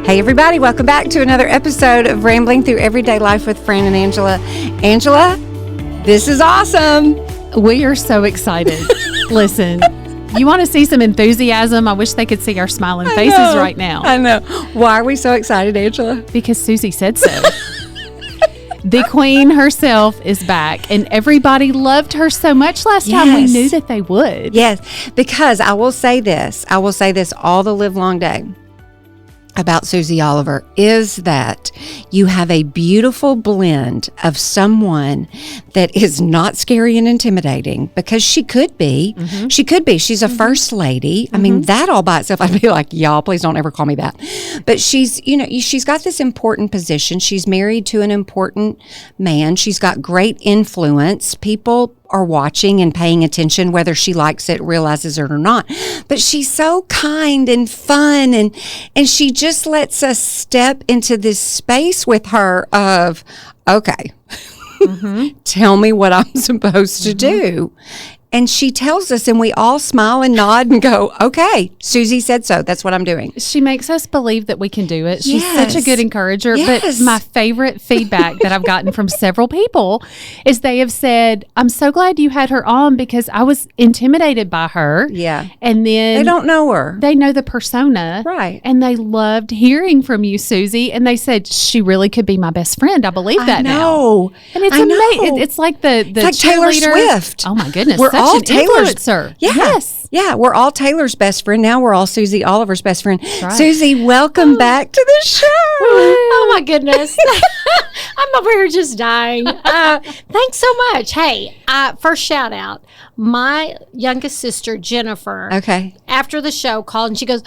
Hey everybody, welcome back to another episode of Rambling Through Everyday Life with Fran and Angela. Angela, this is awesome. We are so excited. Listen, you want to see some enthusiasm? I wish they could see our smiling faces right now. I know. Why are we so excited, Angela? Because Susie said so. The queen herself is back, and everybody loved her so much last time. We knew that they would. Yes, because I will say this all the live long day about Susie Oliver is that you have a beautiful blend of someone that is not scary and intimidating, because she could be. Mm-hmm. She could be. She's a first lady. I mean, that all by itself, I'd be like, y'all, please don't ever call me that. But she's got this important position. She's married to an important man. She's got great influence. People are watching and paying attention, whether she likes it, realizes it or not. But she's so kind and fun, and she just lets us step into this space with her of, okay, tell me what I'm supposed to do. And she tells us, and we all smile and nod and go, okay, Susie said so. That's what I'm doing. She makes us believe that we can do it. She's such a good encourager. Yes. But my favorite feedback that I've gotten from several people is they have said, I'm so glad you had her on because I was intimidated by her. Yeah. And then they don't know her. They know the persona. Right. And they loved hearing from you, Susie. And they said, she really could be my best friend. I believe that now. And it's amazing. It's like it's like Taylor Swift. Oh, my goodness. We're all Taylor's influencer. Yeah. Yes. Yeah, we're all Taylor's best friend. Now we're all Susie Oliver's best friend. Right. Susie, welcome back to the show. Oh, my goodness. I'm over here just dying. Thanks so much. Hey, first shout out. My youngest sister, Jennifer, after the show called and she goes,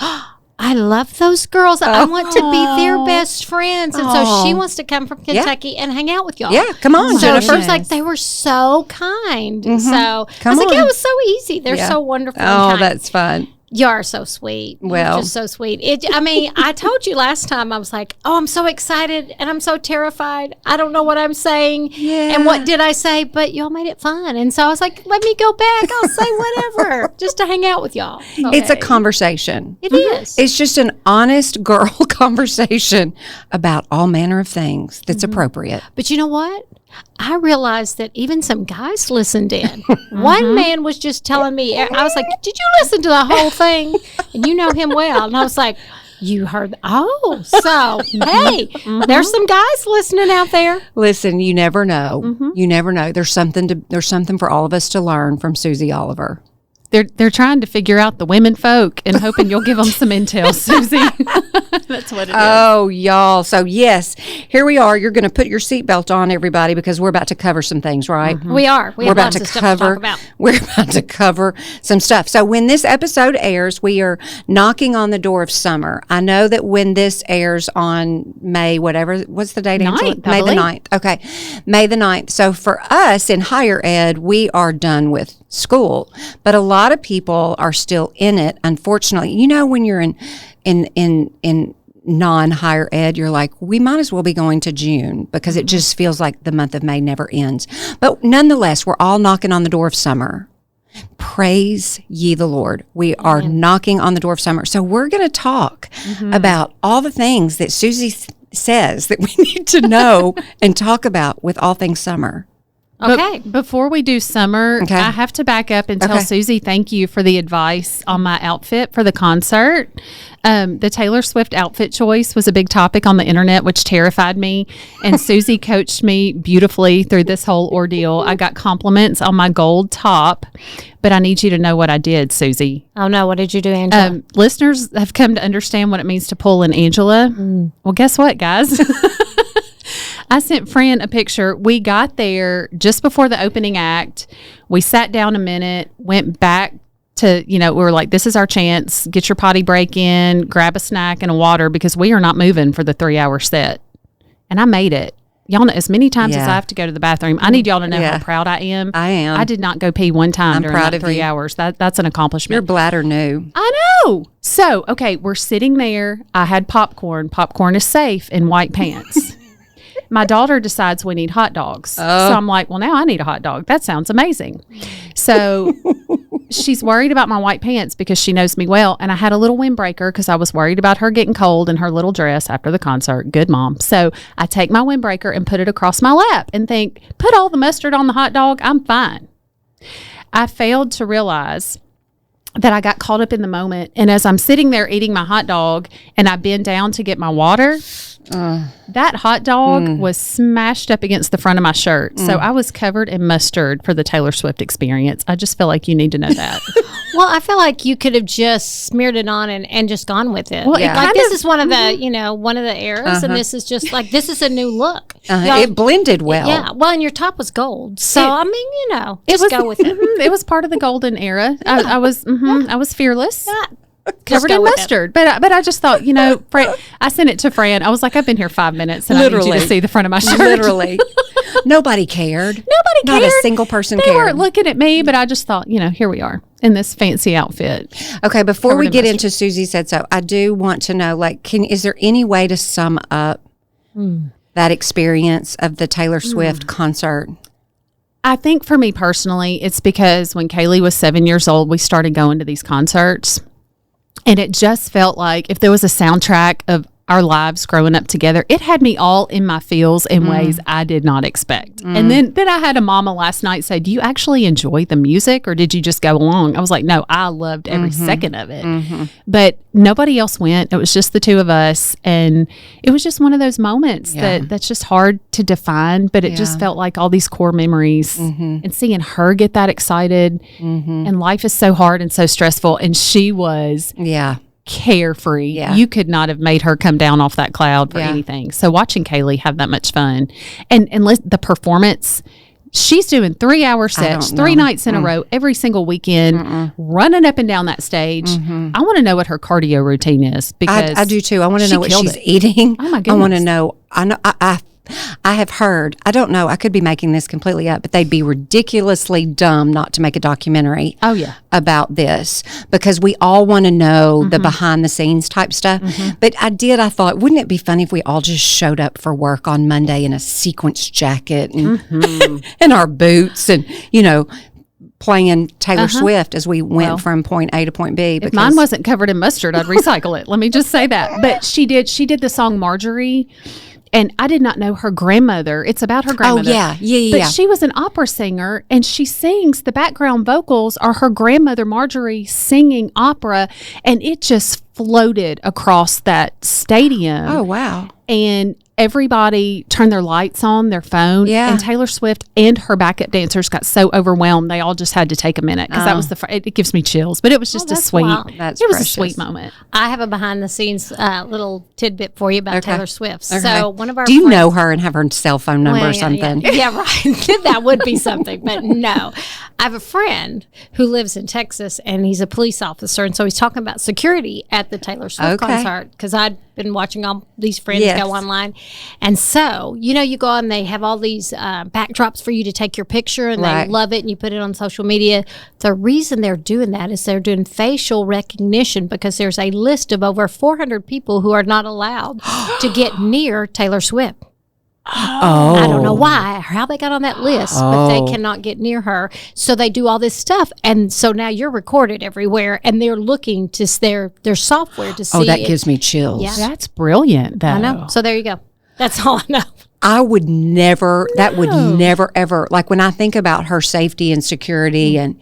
I love those girls. I want to be their best friends. And so she wants to come from Kentucky and hang out with y'all. Yeah, come on, Jennifer. So she was like, they were so kind. So I was like, yeah, it was so easy. They're so wonderful and kind. That's fun. You are so sweet. Well, you're just so sweet. I told you last time, I was like, oh, I'm so excited and I'm so terrified. I don't know what I'm saying. Yeah. And what did I say? But y'all made it fun. And so I was like, let me go back. I'll say whatever just to hang out with y'all. Okay. It's a conversation. It is. It's just an honest girl conversation about all manner of things that's appropriate. But you know what? I realized that even some guys listened in. One man was just telling me, I was like, did you listen to the whole thing? And you know him well. And I was like, you heard, so, hey, there's some guys listening out there. Listen, you never know. You never know. There's something for all of us to learn from Susie Oliver. They're trying to figure out the women folk and hoping you'll give them some intel, Susie. That's what it is. Oh, y'all. So, yes, here we are. You're going to put your seatbelt on, everybody, because we're about to cover some things, right? We are. We're about to cover. We're about to cover some stuff. So, when this episode airs, we are knocking on the door of summer. I know that when this airs on May, whatever, what's the date? May the 9th. Okay, May the 9th. So, for us in higher ed, we are done with school, but a lot of people are still in it, unfortunately. You know, when you're in non-higher ed, you're like, we might as well be going to June because it just feels like the month of May never ends. But nonetheless, we're all knocking on the door of summer. Praise ye the Lord. We are knocking on the door of summer. So we're going to talk about all the things that Susie says that we need to know and talk about with all things summer. Okay. But before we do summer, I have to back up and tell Susie thank you for the advice on my outfit for the concert. The Taylor Swift outfit choice was a big topic on the internet, which terrified me. And Susie coached me beautifully through this whole ordeal. I got compliments on my gold top, but I need you to know what I did, Susie. Oh, no. What did you do, Angela? Listeners have come to understand what it means to pull an Angela. Well, guess what, guys? I sent Fran a picture. We got there just before the opening act. We sat down a minute, went back to, we were like, this is our chance. Get your potty break in, grab a snack and a water because we are not moving for the 3-hour set. And I made it. Y'all know, as many times as I have to go to the bathroom, I need y'all to know how proud I am. I am. I did not go pee one time during that 3 hours. That's an accomplishment. Your bladder knew. I know. So, okay, we're sitting there. I had popcorn. Popcorn is safe in white pants. My daughter decides we need hot dogs. So I'm like, well, now I need a hot dog. That sounds amazing. So she's worried about my white pants because she knows me well. And I had a little windbreaker because I was worried about her getting cold in her little dress after the concert. Good mom. So I take my windbreaker and put it across my lap and think, put all the mustard on the hot dog. I'm fine. I failed to realize that I got caught up in the moment. And as I'm sitting there eating my hot dog and I bend down to get my water, that hot dog was smashed up against the front of my shirt. So I was covered in mustard for the Taylor Swift experience. I just feel like you need to know that. Well, I feel like you could have just smeared it on and just gone with it. Well, like this is one of the, one of the eras, and this is just like, this is a new look. It blended well. Yeah. Well, and your top was gold. So, I mean, just go with it. It was part of the golden era. I was fearless. Yeah. Covered in mustard, but I just thought, I sent it to Fran. I was like, I've been here 5 minutes, and Literally. I need you to see the front of my shirt. Literally, nobody cared. Not a single person They cared. weren't looking at me, but I just thought, here we are in this fancy outfit. Okay, before we get into Susie Said So, I do want to know, is there any way to sum up that experience of the Taylor Swift concert? I think for me personally, it's because when Kaylee was 7 years old, we started going to these concerts. And it just felt like if there was a soundtrack of our lives growing up together, it had me all in my feels in ways I did not expect. And then I had a mama last night say, do you actually enjoy the music or did you just go along? I was like, no, I loved every second of it. But nobody else went. It was just the two of us. And it was just one of those moments that's just hard to define, but it just felt like all these core memories and seeing her get that excited. And life is so hard and so stressful. And she was carefree. Yeah. You could not have made her come down off that cloud for anything. So watching Kaylee have that much fun and the performance, she's doing 3-hour sets, 3 nights in a row, every single weekend, running up and down that stage. I want to know what her cardio routine is because I do too. I want to know what she's eating. Oh my goodness. I want to know. I have heard, I don't know, I could be making this completely up, but they'd be ridiculously dumb not to make a documentary about this because we all want to know the behind the scenes type stuff. But I thought, wouldn't it be funny if we all just showed up for work on Monday in a sequence jacket and, and our boots and, playing Taylor Swift as we went from point A to point B. If mine wasn't covered in mustard, I'd recycle it. Let me just say that. But she did the song Marjorie. And I did not know her grandmother. It's about her grandmother. Oh, yeah. But she was an opera singer, and she sings, the background vocals are her grandmother, Marjorie, singing opera, and it just floated across that stadium. Oh, wow. And everybody turned their lights on their phone. Yeah. And Taylor Swift and her backup dancers got so overwhelmed, they all just had to take a minute because that was it gives me chills. But it was just a sweet, That's it was precious. a sweet moment. I have a behind the scenes little tidbit for you about Taylor Swift. Okay. So one of our Do you friends, know her and have her cell phone number or something? Yeah, right. That would be something, but no. I have a friend who lives in Texas and he's a police officer. And so he's talking about security at the Taylor Swift concert because I'd been watching all these friends go online. And so, you go on, they have all these backdrops for you to take your picture and they love it and you put it on social media. The reason they're doing that is they're doing facial recognition because there's a list of over 400 people who are not allowed to get near Taylor Swift. Oh. I don't know why or how they got on that list, but they cannot get near her. So they do all this stuff. And so now you're recorded everywhere and they're looking to their software to see. Oh, that gives me chills. Yeah. That's brilliant, though. I know. So there you go. That's all I know. I would never, that would never, ever, like when I think about her safety and security and,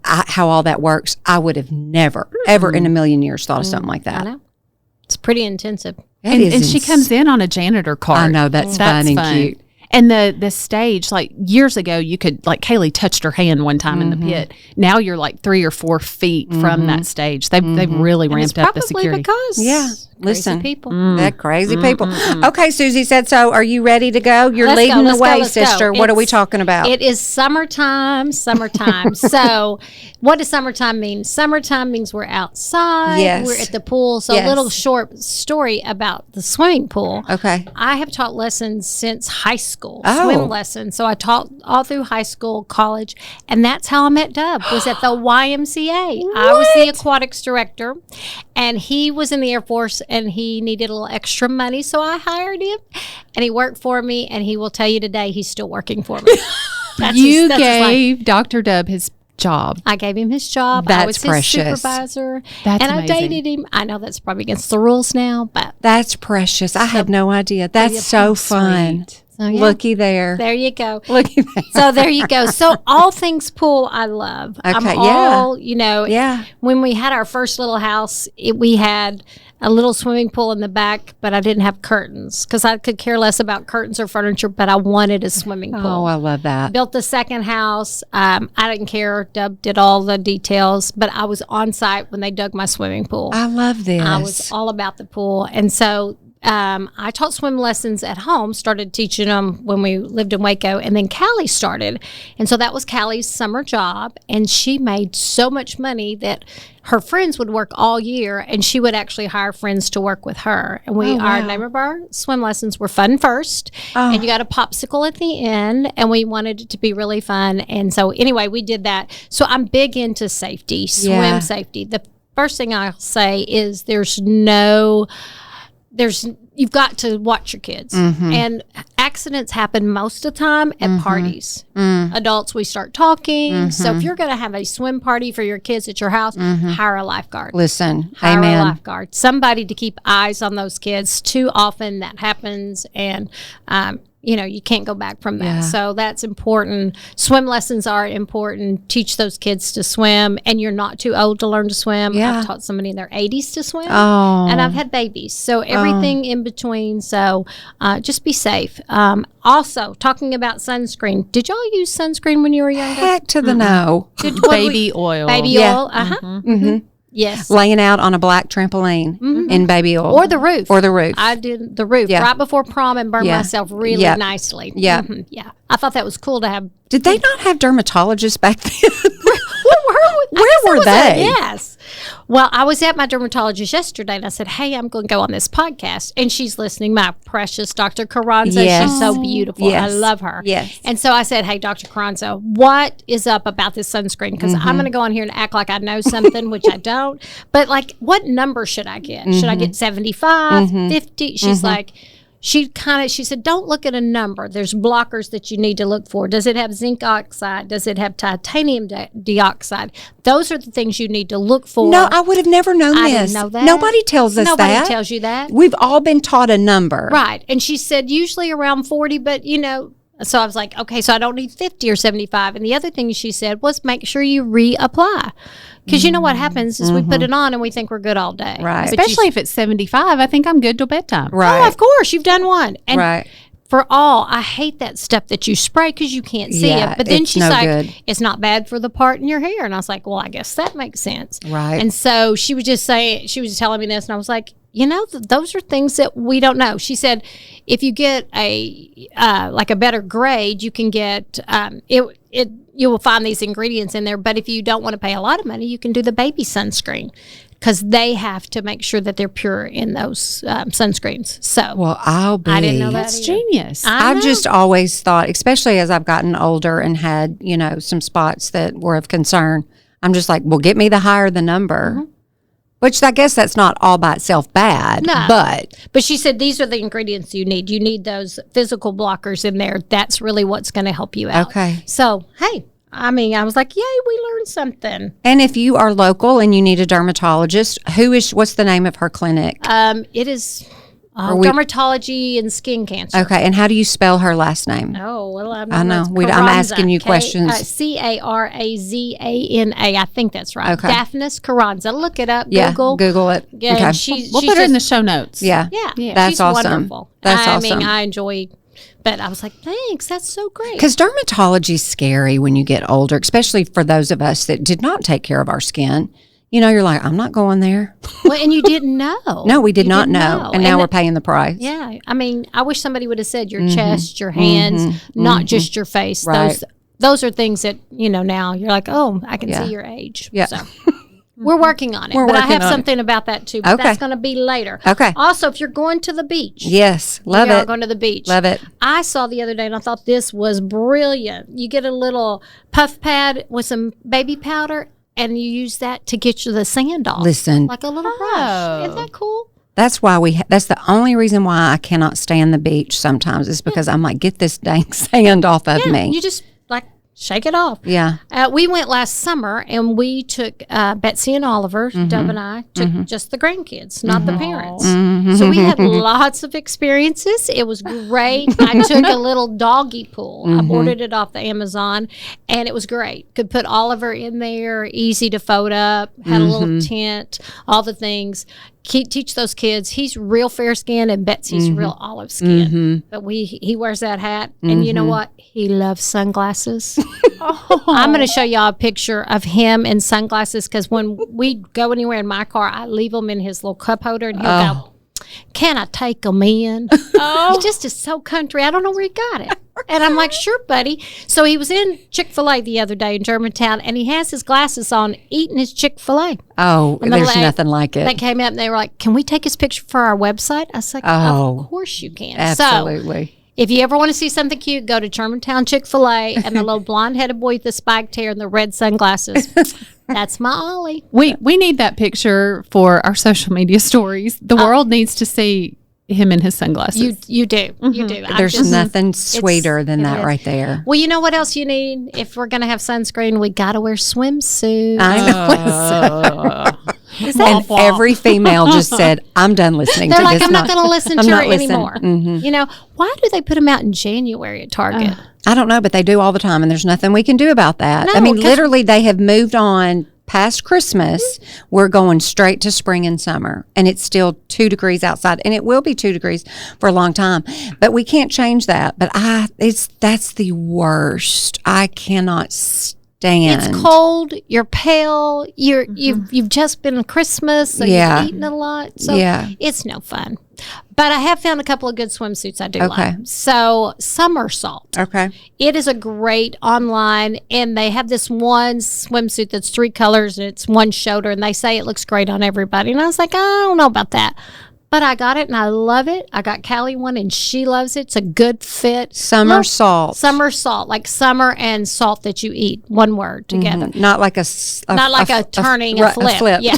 how all that works, I would have never, ever in a million years thought of something like that. I know. It's pretty intensive. And she comes in on a janitor cart. I know, that's fun and cute. And the stage, like years ago, you could, like Kaylee touched her hand one time in the pit. Now you're like 3 or 4 feet from that stage. They've really ramped up the security. Because listen, people. That crazy people. Okay, Susie Said So. Are you ready to go? You're Let's leading go, the way, sister. What are we talking about? It is summertime. So what does summertime mean? Summertime means we're outside. Yes. We're at the pool. So a little short story about the swimming pool. Okay. I have taught lessons since high school, Oh. swim lessons. So I taught all through high school, college, and that's how I met Dub, was at the YMCA. I was the aquatics director, and he was in the Air Force, and he needed a little extra money, so I hired him, and he worked for me, and he will tell you today he's still working for me. That's You his gave Dr. Dub his job. I gave him his job. That's I was his precious. supervisor. That's and amazing. I dated him. I know that's probably against the rules now, but That's precious. I had no idea. That's so fun. Sweet. so, yeah. Looky there. There you go. Looky there. So there you go. So all things pool, I love. I'm Okay, all, you know, Yeah. when we had our first little house, we had a little swimming pool in the back, but I didn't have curtains because I could care less about curtains or furniture, but I wanted a swimming pool. Oh, I love that. Built the second house. I didn't care. Dub did all the details, but I was on site when they dug my swimming pool. I love this. I was all about the pool. And so I taught swim lessons at home, started teaching them when we lived in Waco, and then Callie started. And so that was Callie's summer job. And she made so much money that her friends would work all year, and she would actually hire friends to work with her. And our name of our swim lessons were Fun First. And you got a popsicle at the end, and we wanted it to be really fun. And so anyway, we did that. So I'm big into safety, swim safety. The first thing I'll say is you've got to watch your kids. And accidents happen most of the time at parties. Adults, we start talking. So if you're going to have a swim party for your kids at your house, hire a lifeguard. Listen, Hire amen. a lifeguard. Somebody to keep eyes on those kids. Too often that happens, and you can't go back from that. Yeah. So that's important. Swim lessons are important. Teach those kids to swim, and you're not too old to learn to swim. Yeah. I've taught somebody in their 80s to swim, Oh. and I've had babies. So everything in between. So just be safe. Also, talking about sunscreen. Did y'all use sunscreen when you were younger? Heck to the no. Baby oil. Baby Yeah. oil. Yes. Laying out on a black trampoline in baby oil. Or the roof. Or the roof. I did the roof Yeah. right before prom and burned Yeah. myself really Yeah. nicely. Yeah. Yeah. I thought that was cool to have. Did they not have dermatologists back then? I Where guess that were was they? yes. Well, I was at my dermatologist yesterday, and I said, "Hey, I'm going to go on this podcast," and she's listening. My precious Dr. Carranza. Yes. She's so beautiful. Yes. I love her. Yes. And so I said, "Hey, Dr. Carranza, what is up about this sunscreen? Because I'm going to go on here and act like I know something, which I don't. But like, what number should I get? Should I get 75, 50?" She's like. She said, don't look at a number. There's blockers that you need to look for. Does it have zinc oxide? Does it have titanium dioxide? Those are the things you need to look for. No, I would have never known I this. didn't know that. Nobody tells us Nobody that. tells you that. We've all been taught a number. Right. And she said usually around 40, but so I was like, okay, so I don't need 50 or 75. And the other thing she said was make sure you reapply. Because you know what happens is we put it on and we think we're good all day. Right. But Especially if it's 75, I think I'm good till bedtime. Right. Oh, of course, you've done one. And Right. for all, I hate that stuff that you spray because you can't see Yeah, it. But then it's she's no like, good. it's not bad for the part in your hair. And I was like, well, I guess that makes sense. Right. And so she was just saying, she was telling me this, and I was like, those are things that we don't know. She said, if you get a better grade, you can get you will find these ingredients in there. But if you don't want to pay a lot of money, you can do the baby sunscreen because they have to make sure that they're pure in those sunscreens. So, Well, I'll be. I didn't know that. That's genius. I've just always thought, especially as I've gotten older and had, some spots that were of concern, I'm just like, well, get me the higher the number. Which I guess that's not all by itself bad. No. But she said these are the ingredients you need. You need those physical blockers in there. That's really what's going to help you out. Okay. So, hey, I was like, yay, we learned something. And if you are local and you need a dermatologist, what's the name of her clinic? It is dermatology and skin cancer. Okay. And how do you spell her last name? Oh, well, I know. I'm asking you questions. Carazana. I think that's right. Okay. Daphnis Carranza. Look it up. Yeah. Google. Google it. Yeah, Okay. We'll put her in the show notes. Yeah. Yeah. That's she's awesome. wonderful. That's I awesome. mean, I enjoy, but I was like, thanks. That's so great. Because dermatology is scary when you get older, especially for those of us that did not take care of our skin. You're like, I'm not going there. Well, and you didn't know. No, we did You not didn't know. And now we're paying the price. Yeah. I mean, I wish somebody would have said your chest, your hands, not just your face. Right. Those are things that, now you're like, oh, I can see your age. Yeah. So we're working on it. We're but I working have on something about that too. But Okay. that's going to be later. Okay. Also, if you're going to the beach. Yes. Love we are it. going to the beach. Love it. I saw the other day and I thought this was brilliant. You get a little puff pad with some baby powder and you use that to get you the sand off. Listen. Like a little brush. Isn't that cool? That's why that's the only reason why I cannot stand the beach sometimes is because I'm like, get this dang sand off of me. You just shake it off. Yeah. We went last summer and we took Betsy and Oliver, Dove and I, took just the grandkids, not the parents. So we had lots of experiences. It was great. I took a little doggy pool. I ordered it off the Amazon and it was great. Could put Oliver in there, easy to fold up, had a little tent, all the things. Teach those kids. He's real fair skin and Betsy's real olive skin. But he wears that hat, and you know what? He loves sunglasses. I'm going to show y'all a picture of him in sunglasses because when we go anywhere in my car, I leave them in his little cup holder, and he'll go, "Can I take them in?" He just is so country. I don't know where he got it. And I'm like, "Sure, buddy." So he was in Chick-fil-A the other day in Germantown, and he has his glasses on, eating his Chick-fil-A. Oh, there's nothing like it. They came up and they were like, "Can we take his picture for our website?" I was like, "Of course you can." Absolutely. So, if you ever want to see something cute, go to Germantown Chick-fil-A and the little blonde-headed boy with the spiked hair and the red sunglasses. That's my Ollie. We need that picture for our social media stories. The world needs to see him in his sunglasses. You do. You do. There's nothing sweeter than that right there. Well, you know what else you need? If we're going to have sunscreen, we got to wear swimsuits. I know. And every female just said, "I'm done listening They're to like, this. I'm not going to listen to her anymore." Mm-hmm. You know, why do they put them out in January at Target? I don't know, but they do all the time, and there's nothing we can do about that. No, I mean, literally, they have moved on past Christmas. We're going straight to spring and summer, and it's still 2 degrees outside, and it will be 2 degrees for a long time. But we can't change that. But that's the worst. I cannot stand. It's cold. You're pale. You've just been Christmas, so you've eaten a lot. So it's no fun. But I have found a couple of good swimsuits I do like. So Summersalt. Okay. It is a great online, and they have this one swimsuit that's 3 colors, and it's one shoulder, and they say it looks great on everybody. And I was like, I don't know about that. But I got it, and I love it. I got Callie one, and she loves it. It's a good fit. Summersalt. Summersalt, like summer and salt that you eat, one word together. Not like a turning, a flip. Yeah,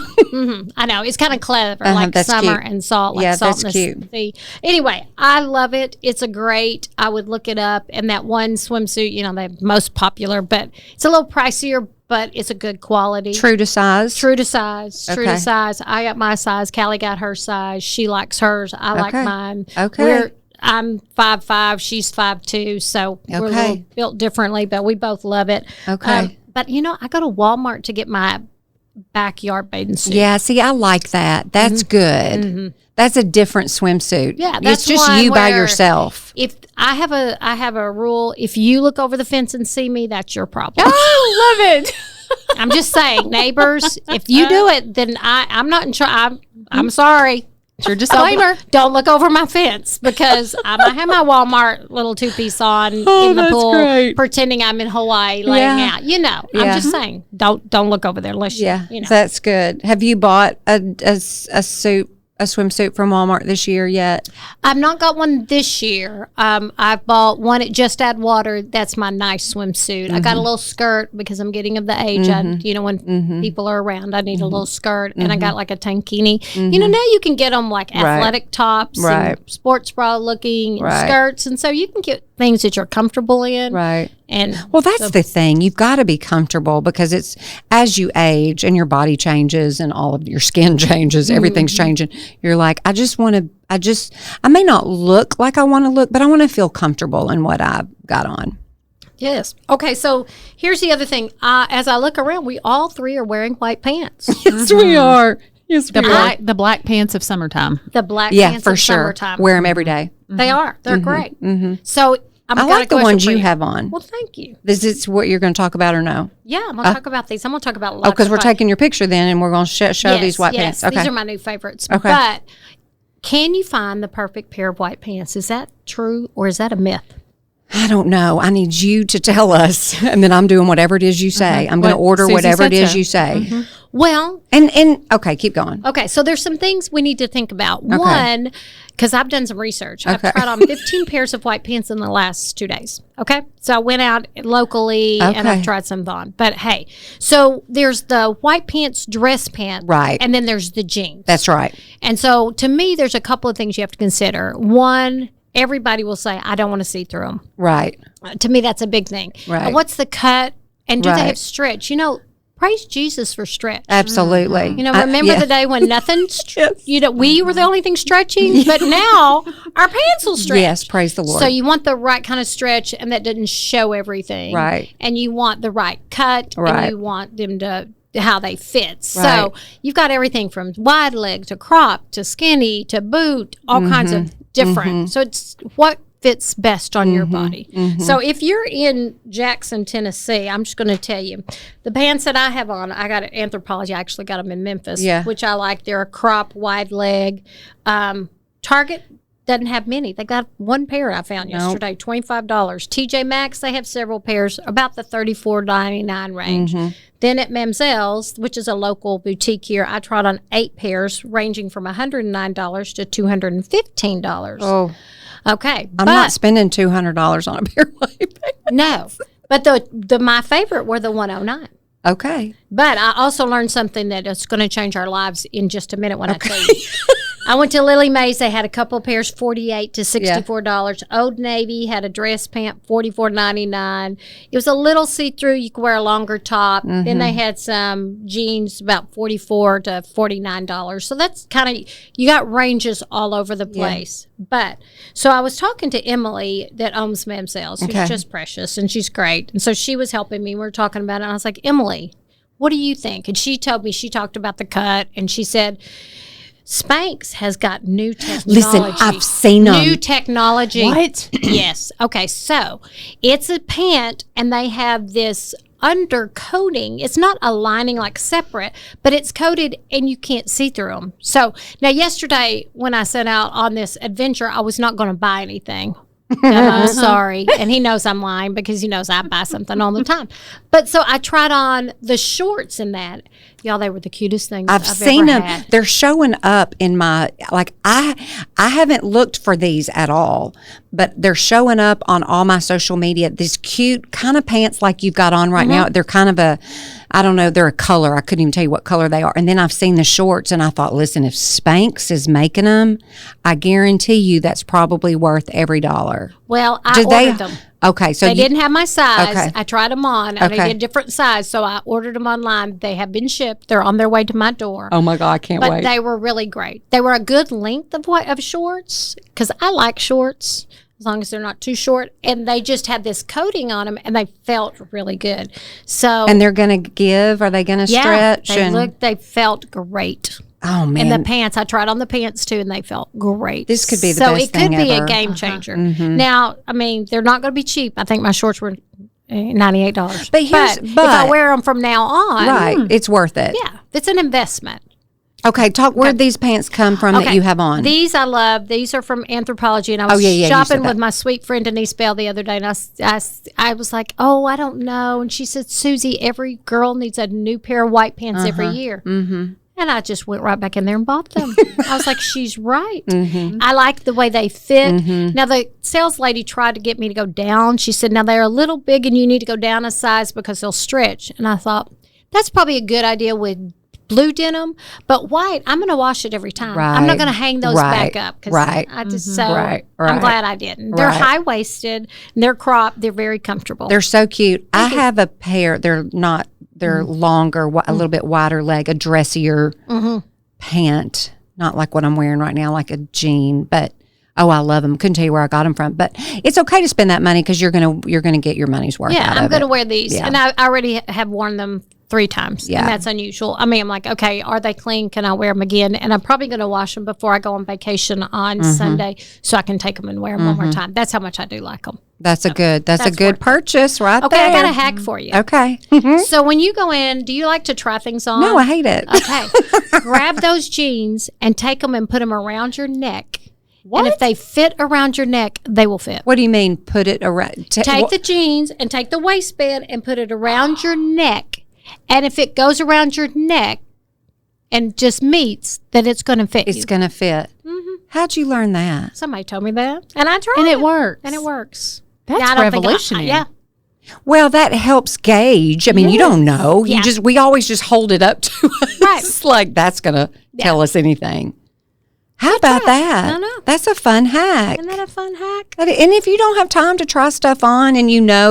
I know. It's kind of clever, like summer and salt, like salt that's in the sea. Anyway, I love it. It's a great. I would look it up. And that one swimsuit, you know, the most popular, but it's a little pricier, but it's a good quality. True to size? True to size. True to size. I got my size. Callie got her size. She likes hers. I like mine. Okay. I'm 5'5". She's 5'2". So we're a little built differently, but we both love it. Okay. But, you know, I go to Walmart to get my backyard bathing suit. Yeah, see, I like that. That's good. That's a different swimsuit. Yeah, that's it's just you by yourself. If I have a rule, if you look over the fence and see me, that's your problem. Oh, love it. I'm just saying, neighbors, if you do it, then I'm not in charge. I'm sorry. You're just disclaimer. Don't look over my fence because I might have my Walmart little 2-piece on in the pool, pretending I'm in Hawaii laying out. You know, I'm just saying, don't look over there unless you know. That's good. Have you bought a swimsuit from Walmart this year yet? I've not got one this year. I've bought one at Just Add Water. That's my nice swimsuit. I got a little skirt because I'm getting of the age. When people are around, I need a little skirt. And I got like a tankini. You know, now you can get them like athletic tops and sports bra looking skirts. And so you can get things that you're comfortable in. Right. And well, that's the thing. You've got to be comfortable because it's as you age and your body changes and all of your skin changes, everything's changing. You're like, I may not look like I want to look, but I want to feel comfortable in what I've got on. Yes. Okay, so here's the other thing. As I look around, we all 3 are wearing white pants. Yes, we are. Yes, the black pants of summertime. The black pants for of sure. Summertime. Wear them every day. They are. They're great. So I like the ones you have on. Well, thank you. Is this what you're going to talk about or no? Yeah, I'm going to talk about these. I'm going to talk about lots because we're taking your picture then and we're going to show these white pants. Okay. These are my new favorites. Okay. But can you find the perfect pair of white pants? Is that true or is that a myth? I don't know. I need you to tell us, and then I'm doing whatever it is you say. I'm going to order Susie whatever it is so. you say. Well, and okay, keep going. Okay, so there's some things we need to think about. One, because I've done some research. I've tried on 15 pairs of white pants in the last 2 days. Okay, so I went out locally and I've tried some on. But hey, so there's the white pants, dress pant, right, and then there's the jeans. That's right. And so to me, there's a couple of things you have to consider. One, everybody will say, I don't want to see through them. Right. To me, that's a big thing. Right. And what's the cut? And do Right. they have stretch? Praise Jesus for stretch. Absolutely. Remember the day when nothing, we were the only thing stretching, but now our pants will stretch. Yes, praise the Lord. So you want the right kind of stretch, and that doesn't show everything. Right. And you want the right cut, Right. and you want them to how they fit. Right. So you've got everything from wide leg to crop to skinny to boot, all kinds of different. So it's what fits best on your body. So if you're in Jackson, Tennessee, I'm just going to tell you, the pants that I have on, I got at Anthropologie. I actually got them in Memphis, which I like. They're a crop, wide leg. Target doesn't have many. They got one pair I found yesterday, $25. TJ Maxx, they have several pairs, about the $34.99 range. Then at Mamselle's, which is a local boutique here, I tried on 8 pairs ranging from $109 to $215. Oh. Okay. I'm not spending $200 on a pair of pants. No. But the my favorite were the 109. Okay. But I also learned something that is going to change our lives in just a minute when I tell you. I went to Lily Mae's. They had a couple of pairs, $48 to $64. Old Navy had a dress pant, $44.99. It was a little see-through. You could wear a longer top. Then they had some jeans, about $44 to $49. So that's kind of, you got ranges all over the place. But, so I was talking to Emily that owns Mamselle's, who's just precious, and she's great. And so she was helping me. We were talking about it, and I was like, Emily, what do you think? And she told me, she talked about the cut, and she said, Spanx has got new technology. Listen, I've seen them. New technology. What? Yes. Okay, so it's a pant, and they have this undercoating. It's not a lining like separate, but it's coated and you can't see through them. So now yesterday when I set out on this adventure, I was not going to buy anything. I'm sorry. And he knows I'm lying because he knows I buy something all the time. But so I tried on the shorts in that. Y'all, they were the cutest things I've seen ever them. had. They're showing up in my, I haven't looked for these at all, but they're showing up on all my social media. These cute kind of pants like you've got on right now. They're kind of I don't know, they're a color. I couldn't even tell you what color they are. And then I've seen the shorts and I thought, listen, if Spanx is making them, I guarantee you that's probably worth every dollar. Well, I ordered them. Okay, so they didn't have my size. Okay. I tried them on, and they did a different size, so I ordered them online. They have been shipped. They're on their way to my door. Oh my God, I can't but wait. But they were really great. They were a good length of shorts, because I like shorts as long as they're not too short. And they just had this coating on them, and they felt really good. So and they're going to give? Are they going to stretch? They felt great. Oh man! And the pants, I tried on the pants too, and they felt great. This could be the best thing ever. So it could be a game changer. Now, I mean, they're not going to be cheap. I think my shorts were $98. But if I wear them from now on, it's worth it. Yeah, it's an investment. Okay, where'd these pants come from that you have on? These I love. These are from Anthropologie, and I was shopping with my sweet friend Denise Bell the other day, and I was like, oh, I don't know. And she said, Susie, every girl needs a new pair of white pants every year. And I just went right back in there and bought them. I was like, she's right. I like the way they fit. Now, the sales lady tried to get me to go down. She said, now they're a little big and you need to go down a size because they'll stretch. And I thought, that's probably a good idea with blue denim, but white, I'm going to wash it every time. I'm not going to hang those back up. I just, I'm glad I didn't. They're high-waisted, and they're cropped. They're very comfortable. They're so cute. I have a pair. They're longer, a little bit wider leg, a dressier pant. Not like what I'm wearing right now, like a jean, but I love them. Couldn't tell you where I got them from, but it's okay to spend that money because you're gonna get your money's worth. Yeah, out of I'm going to it. wear these, and I already have worn them 3 times, and that's unusual. I mean, I'm like, okay, are they clean? Can I wear them again? And I'm probably going to wash them before I go on vacation on Sunday, so I can take them and wear them one more time. That's how much I do like them. That's a good purchase right there. Okay, I got a hack for you. Okay. So when you go in, do you like to try things on? No, I hate it. Okay. Grab those jeans and take them and put them around your neck. What? And if they fit around your neck, they will fit. What do you mean, put it around? Take the jeans and take the waistband and put it around your neck. And if it goes around your neck and just meets, then it's going to fit you. It's going to fit. How'd you learn that? Somebody told me that. And I tried and it works. And it works. That's revolutionary. Well, that helps gauge. I mean, you don't know. We always just hold it up to us. Like that's going to tell us anything. How about that? I know. That's a fun hack. Isn't that a fun hack? And if you don't have time to try stuff on and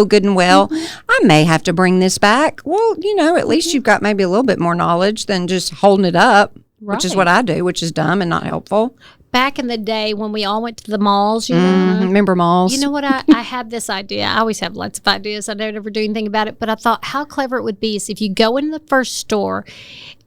good and well, I may have to bring this back. Well, at least you've got maybe a little bit more knowledge than just holding it up, which is what I do, which is dumb and not helpful. Back in the day when we all went to the malls, remember malls? You know what? I had this idea. I always have lots of ideas. I don't ever do anything about it. But I thought how clever it would be is if you go in the first store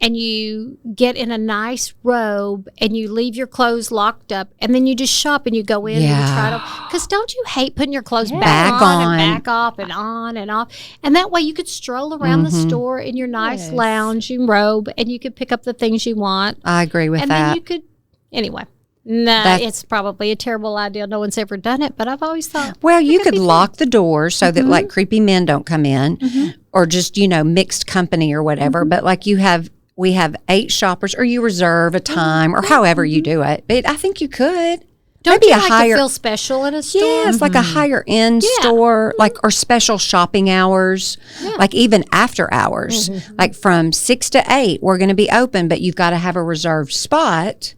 and you get in a nice robe and you leave your clothes locked up and then you just shop and you go in and you try it on. Because don't you hate putting your clothes back on and back off and on and off? And that way you could stroll around the store in your nice lounging robe and you could pick up the things you want. I agree with that. And then you could, anyway. No, it's probably a terrible idea. No one's ever done it, but I've always thought. Well, you could lock the doors so that like creepy men don't come in, or just mixed company or whatever. But like we have 8 shoppers, or you reserve a time, or however you do it. But I think you could. Don't you like to feel special in a store? Yeah, it's like a higher end store, or special shopping hours, like even after hours, like from 6 to 8, we're going to be open, but you've got to have a reserved spot.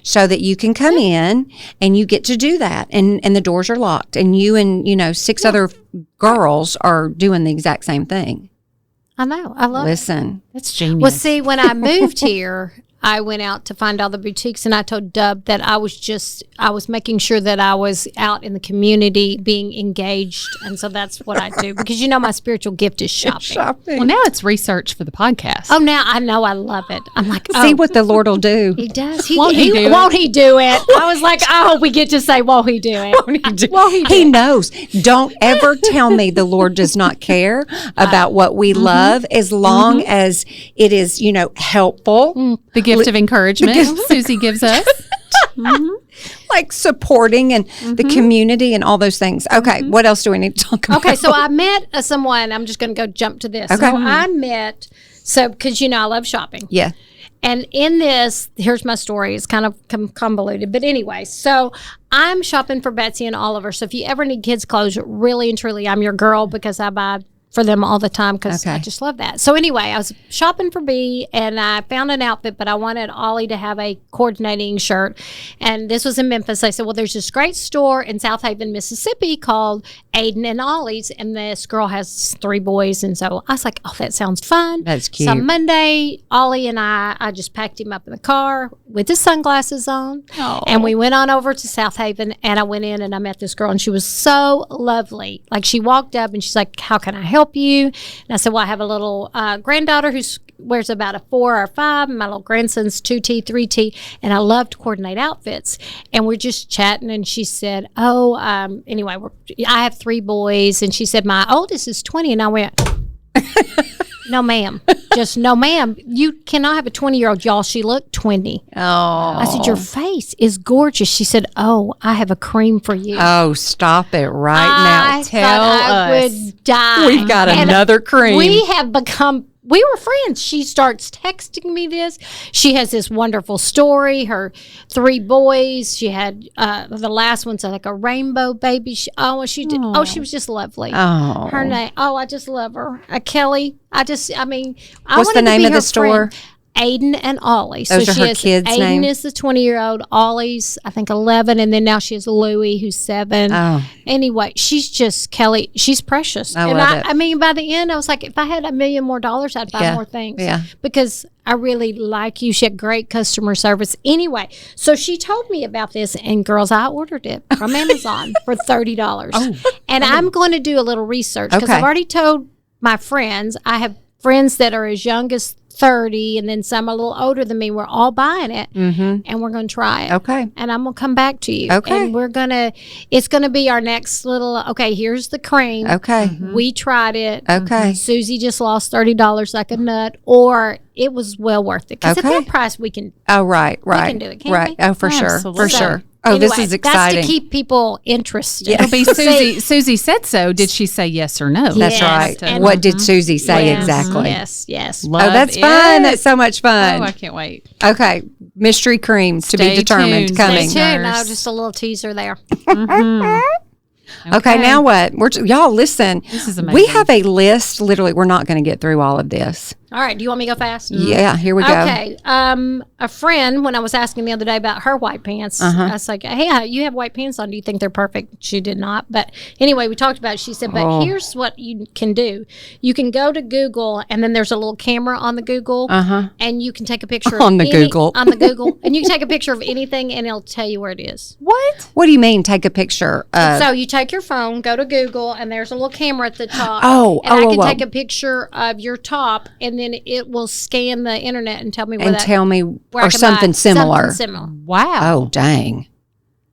So that you can come in and you get to do that. And the doors are locked. And you and, 6 other girls are doing the exact same thing. I know. I love it. Listen. That's genius. Well, see, when I moved here, I went out to find all the boutiques and I told Dub that I was making sure that I was out in the community being engaged. And so that's what I do because my spiritual gift is shopping. Well, now it's research for the podcast. Oh, now I know I love it. I'm like, see what the Lord will do. He does. Won't he do it? I was like, we get to say, won't he do it? Won't he do He knows. Don't ever tell me the Lord does not care about what we love as long as it is, helpful. The gift of encouragement Susie gives us. Like supporting and the community and all those things. Okay, what else do we need to talk about? Okay, so I met someone. I'm just going to go jump to this. Okay. So I met, because I love shopping. Yeah. And in this, here's my story. It's kind of convoluted. But anyway, so I'm shopping for Betsy and Oliver. So if you ever need kids' clothes, really and truly, I'm your girl because I buy for them all the time because I just love that. So anyway, I was shopping for B and I found an outfit, but I wanted Ollie to have a coordinating shirt. And this was in Memphis. They said, well, there's this great store in South Haven, Mississippi called Aiden and Ollie's. And this girl has 3 boys. And so I was like, oh, that sounds fun. That's cute. So Monday, Ollie and I just packed him up in the car with his sunglasses on. Oh. And we went on over to South Haven and I went in and I met this girl and she was so lovely. Like she walked up and she's like, how can I help you? And I said, well, I have a little granddaughter who wears about a 4 or 5, and my little grandson's 2T, 3T, and I love to coordinate outfits. And we're just chatting, and she said, anyway, I have 3 boys, and she said, my oldest is 20, and I went, no, ma'am. Just no, ma'am. You cannot have a 20-year-old. Y'all, she looked 20. Oh. I said, your face is gorgeous. She said, oh, I have a cream for you. Oh, stop it right now. Tell us. I would die. We've got another cream. We were friends. She starts texting me this. She has this wonderful story. Her 3 boys. She had the last one's like a rainbow baby. She was just lovely. Oh, her name. Oh, I just love her. Kelly. What's the name of the store? Aiden and Ollie. Those are her kids' Aiden names? is the 20-year-old. Ollie's, I think, 11. And then now she has Louie, who's 7. Oh. Anyway, she's just, Kelly, she's precious. I love it. I mean, by the end, I was like, if I had $1 million more, I'd buy more things. Yeah. Because I really like you. She had great customer service. Anyway, so she told me about this. And girls, I ordered it from Amazon for $30. Oh. And I'm going to do a little research because I've already told my friends. I have friends that are as young as 30 and then some a little older than me. We're all buying it and we're going to try it. Okay. And I'm going to come back to you. Okay. And it's going to be our next little, here's the cream. Okay. We tried it. Okay. Susie just lost $30 like a nut, or it was well worth it. Because at that price, we can. Oh, right. We can do it, can't we? Oh, for sure. For sure. Oh, anyway, this is exciting. That's to keep people interested. Yeah. It'll be Susie. Susie said so. Did she say yes or no? That's right. And what did Susie say exactly? Yes. Oh, that's fun. That's so much fun. Oh, I can't wait. Okay. Mystery creams to be determined tuned. coming. Stay tuned. No, just a little teaser there. Okay, now what? Y'all listen. This is amazing. We have a list. Literally, we're not going to get through all of this. All right. Do you want me to go fast? Yeah, here we go. Okay. A friend, when I was asking the other day about her white pants, I was like, hey, you have white pants on. Do you think they're perfect? She did not. But anyway, we talked about it. She said, but here's what you can do. You can go to Google, and then there's a little camera on the Google, and you can take a picture on the Google. On the Google. And you can take a picture of anything, and it'll tell you where it is. What? What do you mean, take a picture? So you take your phone, go to Google, and there's a little camera at the top. And I can take a picture of your top, and then it will scan the internet and tell me where or something similar. Something similar. Wow. Oh, dang.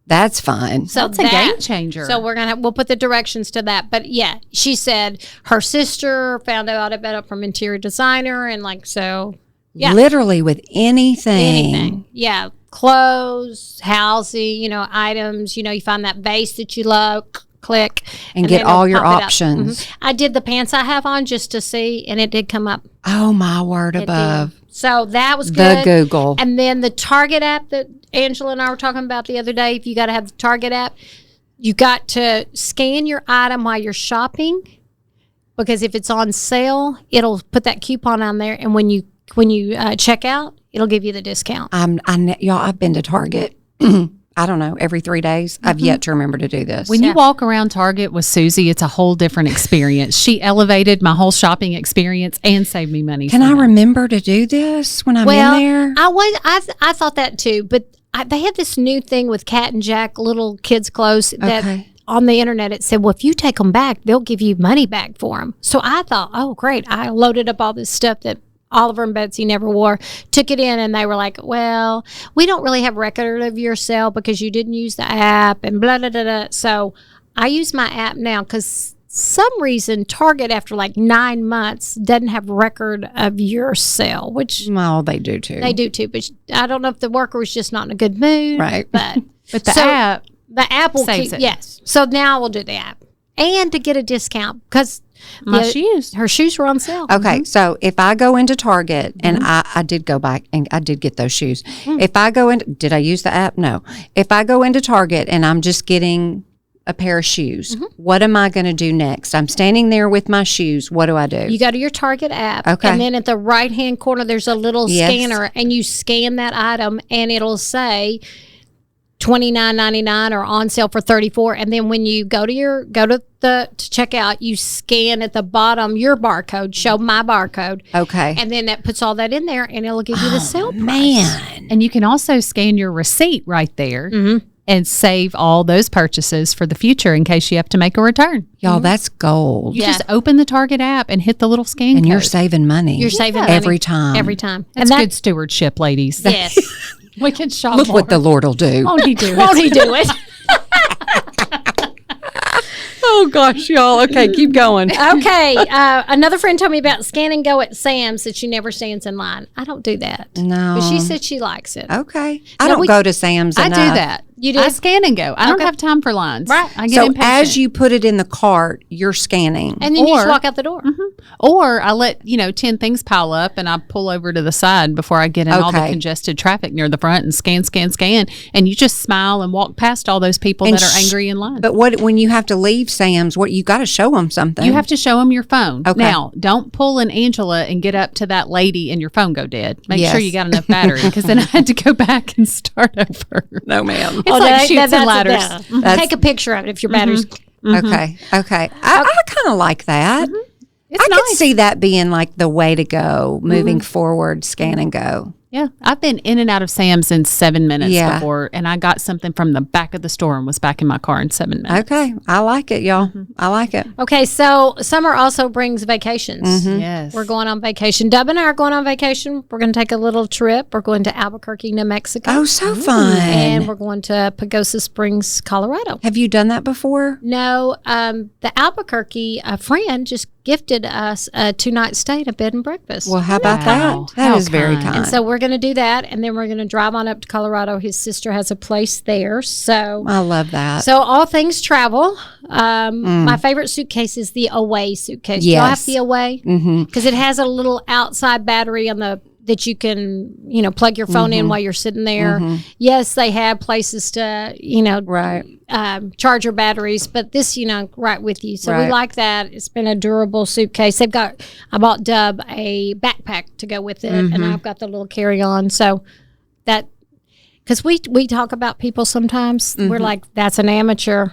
That's fun. So that's a game changer. So we'll put the directions to that. But yeah, she said her sister found out about it from interior designer, and yeah. Literally with anything. Yeah. Clothes, housing, items, you find that vase that you love, click. And get all your options. I did the pants I have on just to see, and it did come up. Oh, my word above. So that was good. The Google. And then the Target app that Angela and I were talking about the other day, if you got to have the Target app, you got to scan your item while you're shopping, because if it's on sale, it'll put that coupon on there, and when you check out, it'll give you the discount. Y'all, I've been to Target. I don't know, every 3 days. I've yet to remember to do this. When you walk around Target with Susie, it's a whole different experience. She elevated my whole shopping experience and saved me money. Can I remember to do this when I'm in there? I thought that too, but they have this new thing with Cat and Jack little kids' clothes that on the internet it said, well, if you take them back, they'll give you money back for them. So I thought, oh, great. I loaded up all this stuff that Oliver and Betsy never wore, took it in, and they were like, well, we don't really have record of your sale because you didn't use the app and blah, blah, blah, blah. So I use my app now because some reason Target after 9 months doesn't have record of your sale, which they do too. They do too, but I don't know if the worker was just not in a good mood. Right. But the app will saves it. Yes. So now we'll do the app. And to get a discount because her shoes were on sale. Okay, so if I go into Target, and I did go back and I did get those shoes. If I go in, did I use the app? No. If I go into Target and I'm just getting a pair of shoes, what am I going to do next? I'm standing there with my shoes. What do I do? You go to your Target app, okay, and then at the right-hand corner, there's a little scanner, and you scan that item, and it'll say $29.99 or on sale for $34. And then when you go to check out, you scan at the bottom your barcode, show my barcode. Okay. And then that puts all that in there, and it'll give you the sale price. Man. And you can also scan your receipt right there and save all those purchases for the future in case you have to make a return. Y'all, that's gold. You just open the Target app and hit the little scan and code. You're saving money. You're saving money. Every time. Every time. That's good stewardship, ladies. Yes. We can shop Look more. what the Lord will do. Won't he do it? Won't he do it? Oh, gosh, y'all. Okay, keep going. Okay. Another friend told me about Scan and Go at Sam's that she never stands in line. I don't do that. No. But she said she likes it. Okay. I don't go to Sam's enough. I do that. You do? I scan and go. I don't have time for lines. Right. I get so impatient. as you put it in the cart, you're scanning. And then you just walk out the door. Or I let, 10 things pile up and I pull over to the side before I get in all the congested traffic near the front and scan. And you just smile and walk past all those people that are angry in line. But when you have to leave Sam's, you got to show them something. You have to show them your phone. Okay. Now, don't pull an Angela and get up to that lady and your phone go dead. Make sure you got enough battery, because then I had to go back and start over. No, ma'am. It's like shoots and ladders. Take a picture of it if your battery's... Okay. I kind of like that. I could see that being like the way to go, moving forward, scan and go. Yeah, I've been in and out of Sam's in 7 minutes before, and I got something from the back of the store and was back in my car in 7 minutes. Okay, I like it, y'all. I like it. Okay, so summer also brings vacations. Yes. We're going on vacation. Dub and I are going on vacation. We're going to take a little trip. We're going to Albuquerque, New Mexico. Oh, so fun. And we're going to Pagosa Springs, Colorado. Have you done that before? No, the Albuquerque, a friend just gifted us a 2-night stay at a bed and breakfast. Well, how about that? That is very kind. And so we're going to do that, and then we're going to drive on up to Colorado. His sister has a place there. So I love that. So all things travel. My favorite suitcase is the Away suitcase. Yes. Do y'all have the Away? Because it has a little outside battery on the that you can, plug your phone in while you're sitting there. Yes, they have places to, charge your batteries, but this, right with you. So we like that. It's been a durable suitcase. I bought Dub a backpack to go with it, and I've got the little carry-on. So that, because we talk about people sometimes, we're like, that's an amateur.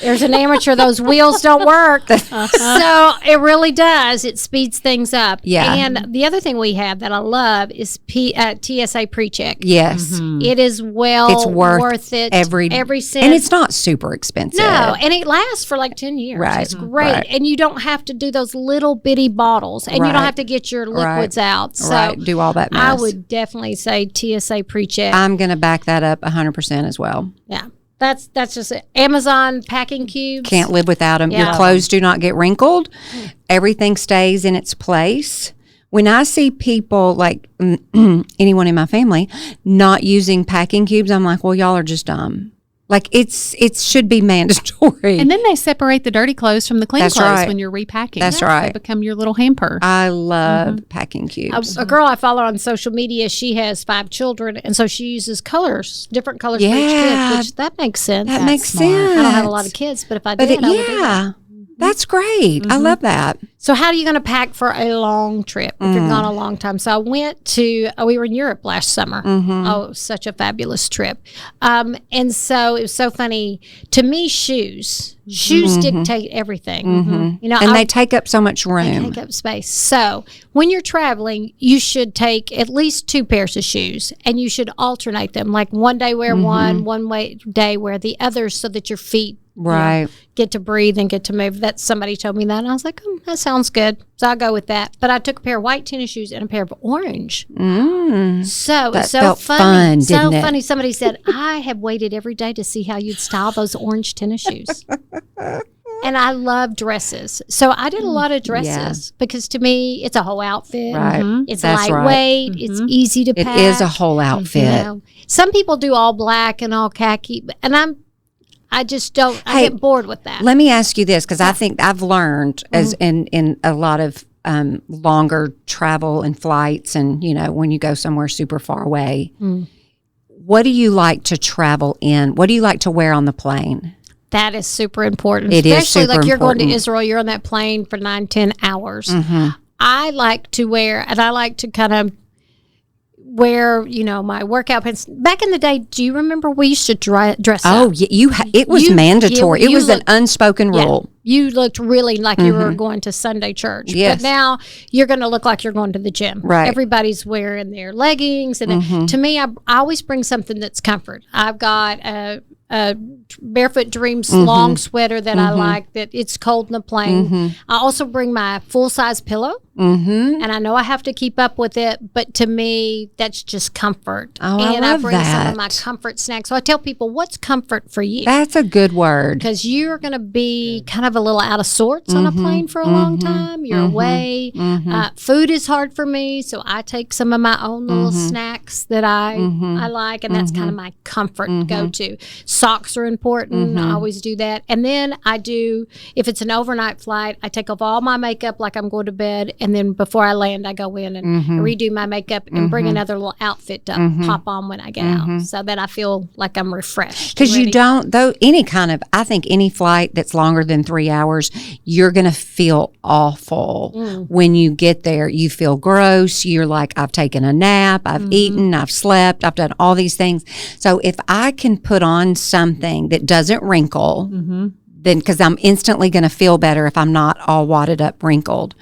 There's an amateur. Those wheels don't work. So it really does. It speeds things up. Yeah. And the other thing we have that I love is TSA pre-check. Yes. It is It's worth it. Every cent. And it's not super expensive. No. And it lasts for like 10 years. Right. It's great. Right. And you don't have to do those little bitty bottles. And you don't have to get your liquids out. So do all that mess. I would definitely say TSA pre-check. I'm going to back that up 100% as well. Yeah. That's just it. Amazon packing cubes. Can't live without them. Yeah. Your clothes do not get wrinkled. Everything stays in its place. When I see people, like anyone in my family, not using packing cubes, I'm like, well, y'all are just dumb. Like it should be mandatory. And then they separate the dirty clothes from the clean clothes when you're repacking. That's right. They become your little hamper. I love packing cubes. A girl I follow on social media, she has 5 children, and so she uses different colors for each kid, which that makes sense. That makes sense. I don't have a lot of kids, but if I did, I would do that. That's great. I love that. So how are you going to pack for a long trip if you're gone a long time? So I went we were in Europe last summer. Oh, it was such a fabulous trip. And so it was so funny. To me, shoes dictate everything. And they take up so much room. They take up space. So when you're traveling, you should take at least 2 pairs of shoes, and you should alternate them. Like one day wear one day wear the other, so that your feet get to breathe and get to move. That somebody told me that, and I was like, that sounds good. So I'll go with that. But I took a pair of white tennis shoes and a pair of orange. So it's so funny. So funny. Somebody said, I have waited every day to see how you'd style those orange tennis shoes. And I love dresses. So I did a lot of dresses because to me, it's a whole outfit. Right. It's lightweight. It's easy to pack. It is a whole outfit. Some people do all black and all khaki, and I just don't. I get bored with that. Let me ask you this, because I think I've learned as in a lot of longer travel and flights, and when you go somewhere super far away, what do you like to travel in? What do you like to wear on the plane? That is super important. It is especially super like you're important. going to Israel. You're on that plane for 9-10 hours. I like to wear, and I like to kind of wear, my workout pants. Back in the day, do you remember we used to dress up? Oh, it was mandatory. It was an unspoken rule. You looked really like you were going to Sunday church. Yes. But now you're going to look like you're going to the gym. Right. Everybody's wearing their leggings. And to me, I always bring something that's comfort. I've got a Barefoot Dreams long sweater that I like, that it's cold in the plane. I also bring my full-size pillow. And I know I have to keep up with it, but to me, that's just comfort. Oh, and I love bring that. some of my comfort snacks. So I tell people, what's comfort for you? That's a good word. Because you're going to be kind of a little out of sorts on a plane for a long time. You're away. Food is hard for me, so I take some of my own little snacks that I like, and that's kind of my comfort go-to. Socks are important. I always do that. And then I do, if it's an overnight flight, I take off all my makeup like I'm going to bed, and then before I land, I go in and redo my makeup and bring another little outfit to pop on when I get out, so that I feel like I'm refreshed. Because you don't, though, I think any flight that's longer than 3 hours, you're going to feel awful when you get there. You feel gross. You're like, I've taken a nap, I've eaten, I've slept, I've done all these things. So if I can put on something that doesn't wrinkle, then because I'm instantly going to feel better if I'm not all wadded up, wrinkled.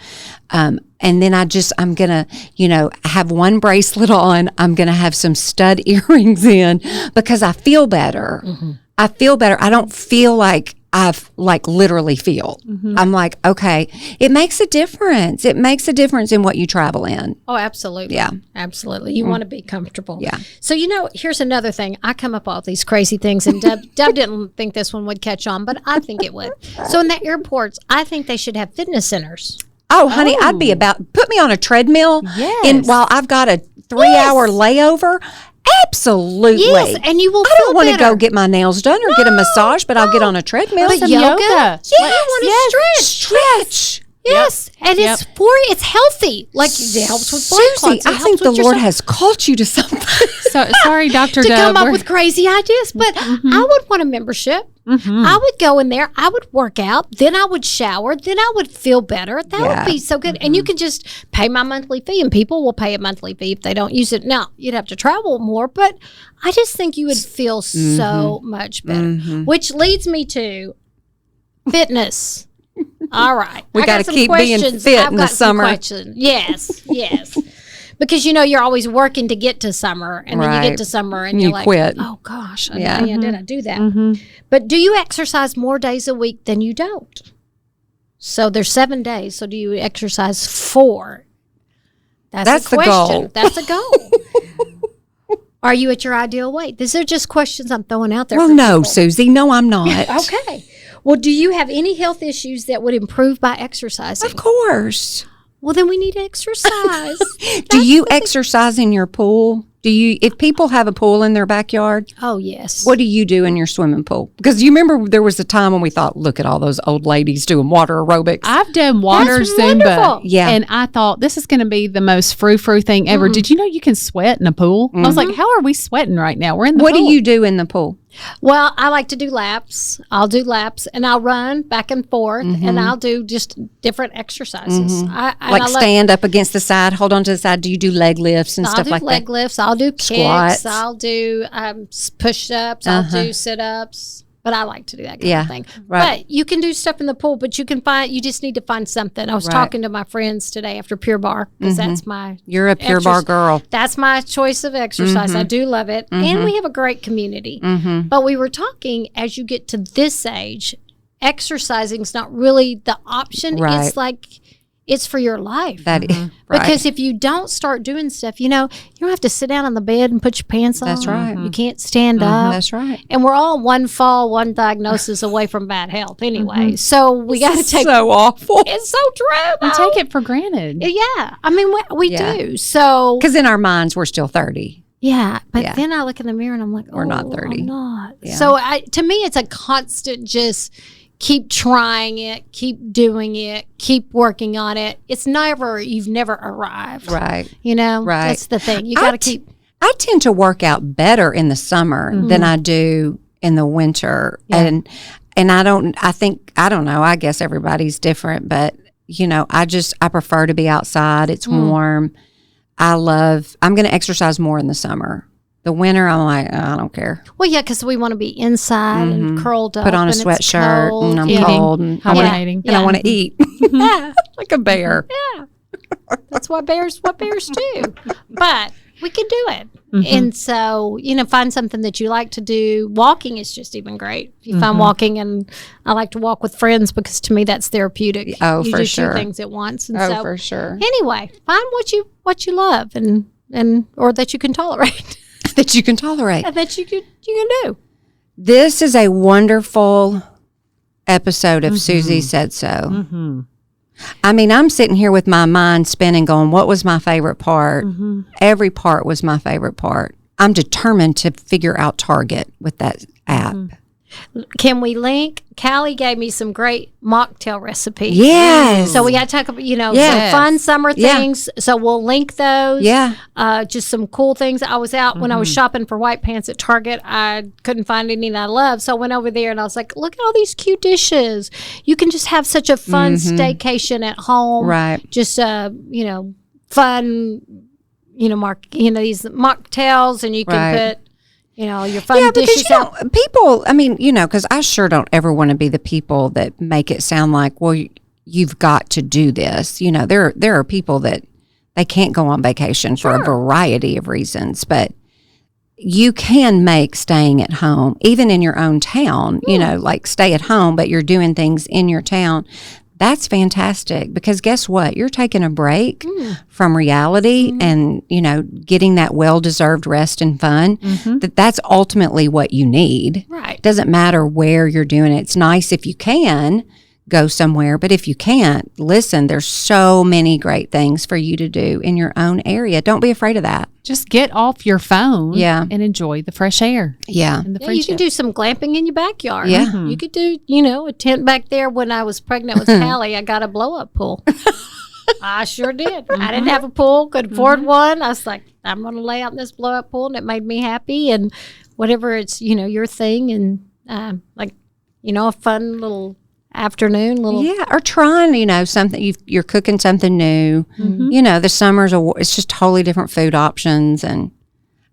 And then I'm going to, have one bracelet on. I'm going to have some stud earrings in because I feel better. I feel better. I don't feel like I've literally feel. I'm like, okay, it makes a difference. It makes a difference in what you travel in. Oh, absolutely. Yeah. Absolutely. You want to be comfortable. Yeah. So, here's another thing. I come up with all these crazy things, and Deb didn't think this one would catch on, but I think it would. So in the airports, I think they should have fitness centers. Oh, honey, I'd be put me on a treadmill while I've got a 3-hour layover. Absolutely. Yes, and you will I don't want to go get my nails done or get a massage, but I'll get on a treadmill. But Some yoga. Yeah, you want to stretch. Stretch. Yes, and it's healthy. Like it helps with blood Susie, clots. I think the Lord has called you to something. So sorry, Dr. to Dub. come up with crazy ideas, but I would want a membership. I would go in there. I would work out. Then I would shower. Then I would feel better. That would be so good. And you can just pay my monthly fee, and people will pay a monthly fee if they don't use it. Now you'd have to travel more, but I just think you would feel so much better. Which leads me to fitness. All right. We got to keep being fit in the summer. Yes. Because you're always working to get to summer, and then you get to summer and you're like, quit. oh gosh, did I do that? But do you exercise more days a week than you don't? So there's 7 days. So do you exercise 4? That's the question. Goal. That's the goal. Are you at your ideal weight? These are just questions I'm throwing out there. Well, no, Susie. No, I'm not. Okay. Well, do you have any health issues that would improve by exercising? Of course. Well, then we need to exercise. Do you exercise in your pool? If people have a pool in their backyard? Oh, yes. What do you do in your swimming pool? Because you remember there was a time when we thought, look at all those old ladies doing water aerobics. I've done water That's Zumba. Wonderful. Yeah. And I thought this is going to be the most frou-frou thing ever. Did you know you can sweat in a pool? I was like, how are we sweating right now? We're in the pool. What do you do in the pool? Well, I like to do laps. I'll do laps, and I'll run back and forth, and I'll do just different exercises. Like stand up against the side, hold on to the side. Do you do leg lifts and stuff like that? I'll do leg lifts. I'll do kicks. Squats. I'll do push-ups. I'll do sit-ups. But I like to do that kind of thing. Right. But you can do stuff in the pool, but you just need to find something. I was talking to my friends today after Pure Barre, because that's my You're a Pure Barre girl. That's my choice of exercise. I do love it. And we have a great community. But we were talking, as you get to this age, exercising is not really the option. Right. It's like it's for your life. Right. Because if you don't start doing stuff, you don't have to sit down on the bed and put your pants on. That's right. You can't stand up. That's right. And we're all one fall, one diagnosis away from bad health anyway. So we got to take so awful. It's so true. We take it for granted. Yeah. I mean, we do. So because in our minds, we're still 30. Yeah. But then I look in the mirror and I'm like, we're not 30. I'm not. Yeah. So to me, it's a constant just keep trying it, keep doing it, keep working on it. You've never arrived. Right. Right. That's the thing. You got to keep. I tend to work out better in the summer than I do in the winter. Yeah. And I don't know. I guess everybody's different, but I prefer to be outside. It's warm. I'm going to exercise more in the summer. The winter, I'm like, I don't care. Well, yeah, because we want to be inside and curled up. Put on a sweatshirt and I'm cold and I want to eat. Like a bear. Yeah. That's what bears do. But we can do it. And so, find something that you like to do. Walking is just even great. If you find walking, and I like to walk with friends because to me that's therapeutic. Oh, you for do sure. 2 things at once. And for sure. Anyway, find what you love and or that you can tolerate. That you can tolerate. And that you can do. This is a wonderful episode of Susie Said So. I mean, I'm sitting here with my mind spinning going, what was my favorite part? Every part was my favorite part. I'm determined to figure out Target with that app. Can we link? Callie gave me some great mocktail recipes. Yes. So we got to talk about, some fun summer things. So we'll link those. Yeah. Just some cool things. I was out when I was shopping for white pants at Target. I couldn't find any that I love. So I went over there and I was like, look at all these cute dishes. You can just have such a fun staycation at home. Right. Just, fun, these mocktails, and you can put, your fun dishes out. People, because I sure don't ever want to be the people that make it sound like, well, you've got to do this. There are people that they can't go on vacation for a variety of reasons, but you can make staying at home, even in your own town, like stay at home, but you're doing things in your town. That's fantastic because guess what? You're taking a break from reality and, getting that well-deserved rest and fun. That's ultimately what you need. Right. Doesn't matter where you're doing it. It's nice if you can go somewhere. But if you can't, listen, there's so many great things for you to do in your own area. Don't be afraid of that. Just get off your phone Yeah. and enjoy the fresh air. Yeah. And the Yeah, you can do some glamping in your backyard. Yeah. You could do, a tent back there. When I was pregnant with Callie, I got a blow-up pool. I sure did. I didn't have a pool, could afford one. I was like, I'm going to lay out in this blow-up pool, and it made me happy. And whatever it's, your thing, and a fun little afternoon, Yeah, or trying, something, you're cooking something new. The summers, it's just totally different food options, and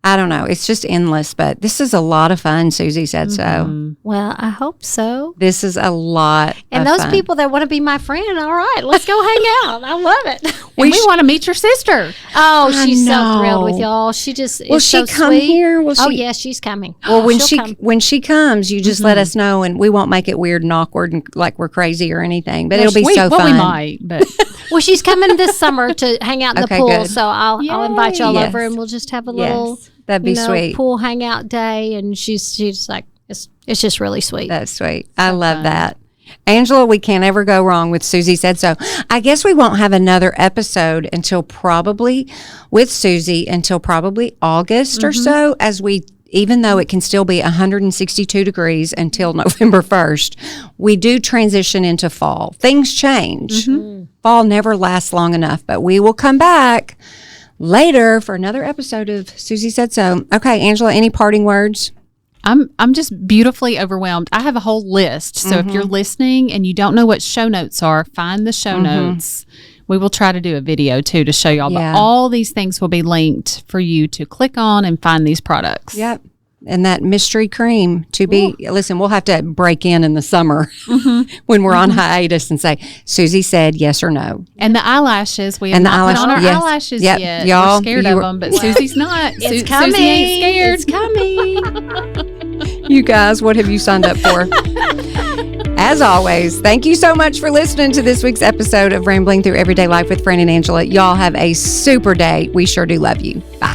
I don't know. It's just endless, but this is a lot of fun, Susie said so. Well, I hope so. This is a lot And of those fun. people that want to be my friend, all right, let's go hang out. I love it. We want to meet your sister. Oh, I she's so know. thrilled with y'all. She just Will is she so come sweet. here? Will Oh, she- yeah, she's coming. Well, She'll come. when she comes, you just let us know, and we won't make it weird and awkward and like we're crazy or anything. But it'll be so fun. We might, but Well, she's coming this summer to hang out in Okay, the pool, good. so I'll invite y'all Yes. over, and we'll just have a little That'd be sweet. pool hangout day. And she's like, it's just really sweet. That's sweet. I love that. Angela, we can't ever go wrong with Susie Said So. I guess we won't have another episode until probably August or so, even though it can still be 162 degrees until November 1st, we do transition into fall. Things change. Fall never lasts long enough, but we will come back later for another episode of Susie Said So. Okay, Angela, any parting words? I'm just beautifully overwhelmed. I have a whole list. So if you're listening and you don't know what show notes are, find the show notes. We will try to do a video too to show y'all. Yeah. But all these things will be linked for you to click on and find these products. Yep. And that mystery cream to be, listen, we'll have to break in the summer when we're on hiatus and say, Susie said yes or no. And the eyelashes, we have And the not put on our yes. eyelashes Yep. yet. Y'all, We're scared of them, but Susie's not. It's coming. Susie ain't scared. It's coming. You guys, what have you signed up for? As always, thank you so much for listening to this week's episode of Rambling Through Everyday Life with Fran and Angela. Y'all have a super day. We sure do love you. Bye.